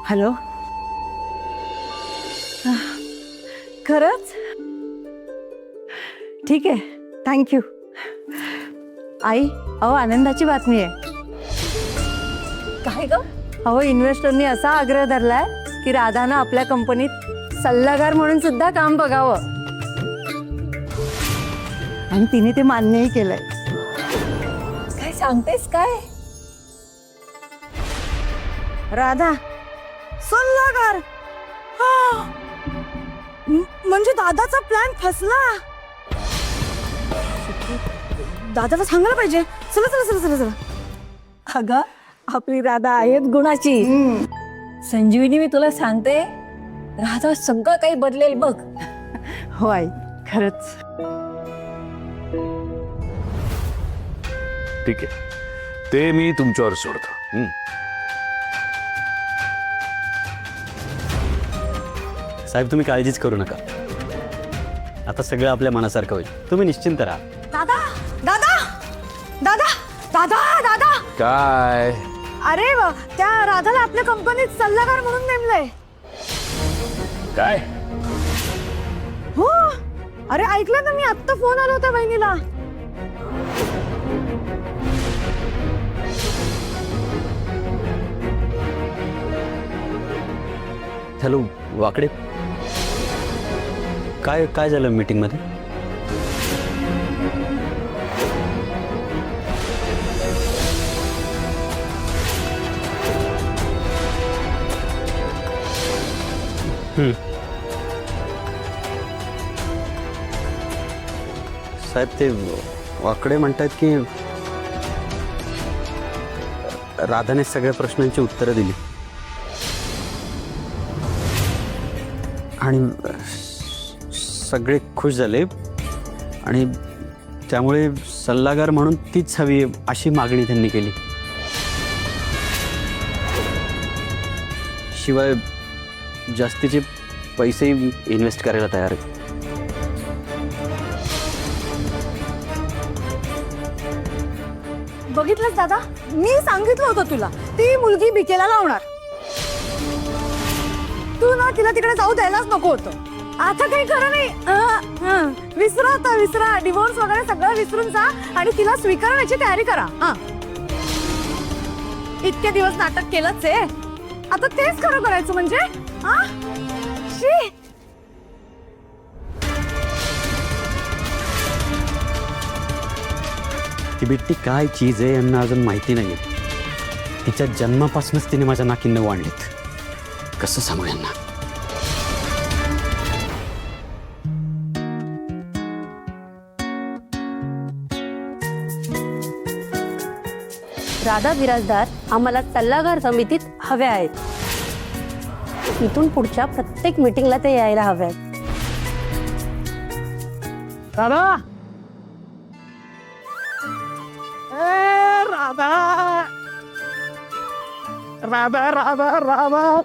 Hello. खरंच ठीक आहे, थँक्यू. आई, अहो आनंदाची बातमी आहे. काय ग? अहो इन्व्हेस्टरनी असा आग्रह धरलाय की राधानं आपल्या कंपनीत सल्लागार म्हणून सुद्धा काम बघावं आणि तिने ते मान्यही केलंय. काय सांगतेस काय? राधा सल्लागार? म्हणजे दादाचा प्लॅन फसला. दादाला सांगायला पाहिजे. चला चला चला चला चला. अगं आपली राधा आहेत गुणाची. संजीवनी, मी तुला सांगते, राधा सगळं काही बदलेल बघ. हो आई, खरंच. ठीक आहे, ते मी तुमच्यावर सोडतो. साहेब तुम्ही काळजीच करू नका, आता सगळं आपल्या मनासारखं होईल. तुम्ही निश्चिंत राहा. दादा दादा दादा दादा दादा. काय? अरे त्या राधाला आपल्या कंपनीत सल्लागार म्हणून नेमलंय. काय? हो, अरे ऐकलं ना, मी आत्ता फोन आला होता बहिणीला. हॅलो वाकडे, काय काय झालं मीटिंग मध्ये? साहेब ते वाकडे म्हणतात की राधाने सगळ्या प्रश्नांची उत्तरं दिली आणि सगळे खुश झाले आणि त्यामुळे सल्लागार म्हणून तीच हवी अशी मागणी त्यांनी केली. शिवाय जास्तीचे पैसे इन्व्हेस्ट करायला तयार आहेत. बघितलंस दादा, मी सांगितलं होतं तुला, ती मुलगी बिकेला लावणार. तू ना तिला तिकडे जाऊ द्यायलाच नको होतं. आता काही खरं नाही. विसरा आता, विसरा. डिवोर्स वगैरे सगळं विसरून जा आणि तिला स्वीकारण्याची तयारी करा. इतके दिवस नाटक केलंच आहे, आता तेच खरं करायचं म्हणजे. शी. ती बिट्टी काय चीज आहे यांना अजून माहिती नाहीये. तिच्या जन्मापासूनच तिने माझ्या नाकींना वाढलीत. कसं सांगू यांना? राधा बिराजदार आम्हाला सल्लागार समितीत हव्या आहेत. इथून पुढच्या प्रत्येक मीटिंगला ते यायला हव्या आहेत. राधा, राधा राधा राधा राधा.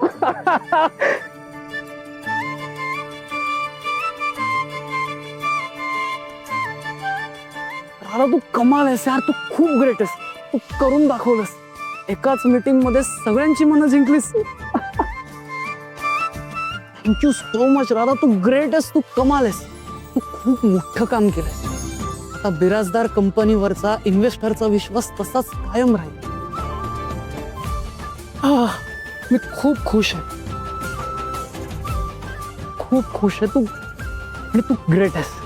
राधा तू कमाल आहेस यार, तू खूप ग्रेट आहेस. तू करून दाखवलंस. एकाच मीटिंग मध्ये सगळ्यांची मनं जिंकलीस. थँक्यू सो मच राधा, तू ग्रेट आहेस, तू कमाल आहेस. तू खूप मोठं काम केलंस. आता बिराजदार कंपनीवरचा इन्व्हेस्टरचा विश्वास तसाच कायम राहील. मी खूप खुश आहे, खूप खुश आहे. तू आणि तू ग्रेट आहेस.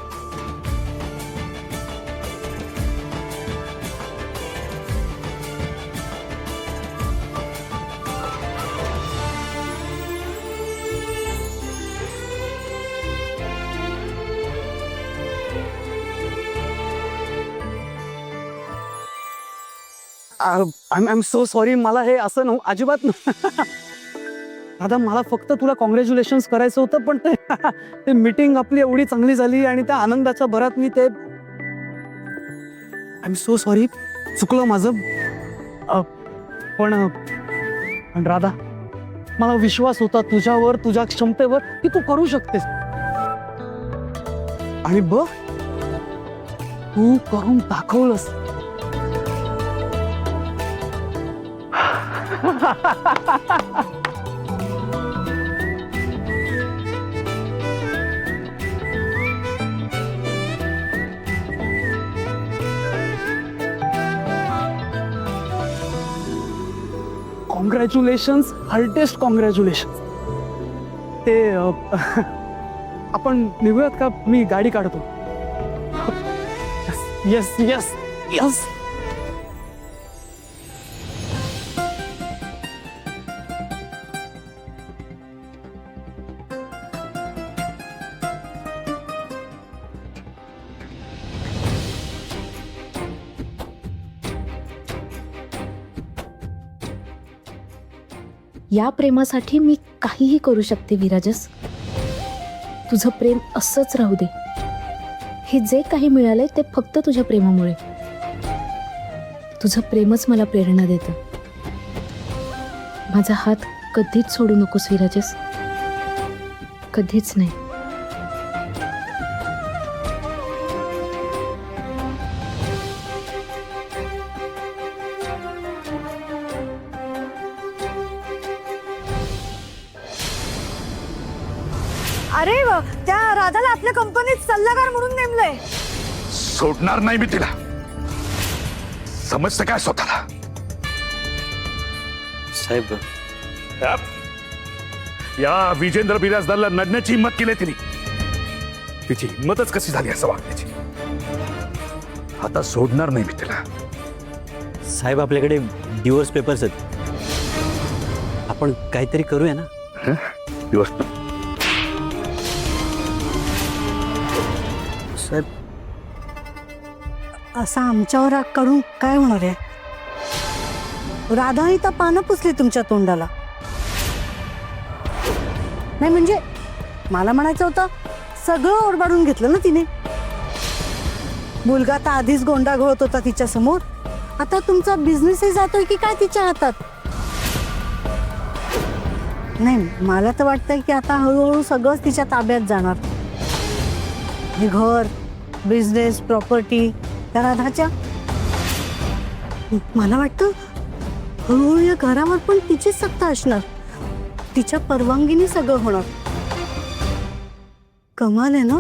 I am so sorry. मला हे असं नव्हतं अजिबात. दादा मला फक्त तुला कॉंग्रॅच्युलेशन्स करायचं होतं, पण ते मीटिंग आपली एवढी चांगली झाली आणि त्या आनंदाच्या भरात मी ते आय एम सो सॉरी. चुकलं माझं. पण राधा, मला विश्वास होता तुझ्यावर, तुझ्या क्षमतेवर, की तू करू शकतेस. आणि बघ तू करून दाखवलंस. Congratulations, heartiest congratulation. ते आपण निघूयात का? मी गाडी काढतो. Yes yes yes. या प्रेमासाठी मी काहीही करू शकते विराजस. तुझं प्रेम असंच राहू दे. हे जे काही मिळालंय ते फक्त तुझ्या प्रेमामुळे. तुझं प्रेमच मला प्रेरणा देतं. माझा हात कधीच सोडू नकोस विराजस, कधीच नाही. अरे त्या राधाला आपल्या कंपनीत सल्लागार म्हणून नेमलंय. सोडणार नाही मी तिला. समजतं काय स्वतःला? साहेब, या विजेंद्र बिराजदारला नडण्याची हिंमत केली तिने. तिची हिंमतच कशी झाली असं वागण्याची. आता सोडणार नाही मी तिला. साहेब आपल्याकडे डिवोर्स पेपर्स आहेत. आपण काहीतरी करूया ना. दिवस साहेब, असा आमच्यावर राग काढून काय होणार आहे? राधा ही तर पानं पुसली तुमच्या तोंडाला. नाही म्हणजे मला म्हणायचं होतं, सगळं ओरबाडून घेतलं ना तिने. मुलगा तर आधीच गोंडा घोळत होता तिच्या समोर. आता तुमचा बिझनेसही जातोय की काय तिच्या हातात? नाही, मला तर वाटतंय की आता हळूहळू सगळंच तिच्या ताब्यात जाणार. हे घर, बिझनेस, प्रॉपर्टी त्या राधाच्या. मला वाटतं हळूहळू या घरावर पण तिचीच सत्ता असणार. तिच्या परवानगीने सगळं होणार. कमाल आहे ना,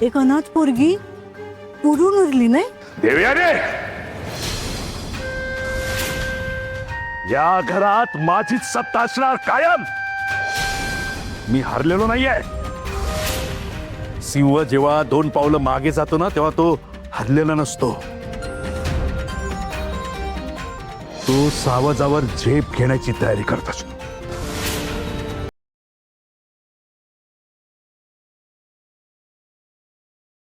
एक अनाथ पोरगी पुरून उरली नाही. देव्या रे, या घरात माझीच सत्ता असणार कायम. मी हरलेलो नाहीये. सिंह जेव्हा 2 पावलं मागे जातो ना, तेव्हा तो हरलेला नसतो. तो सावजावर झेप घेण्याची तयारी करत असतो.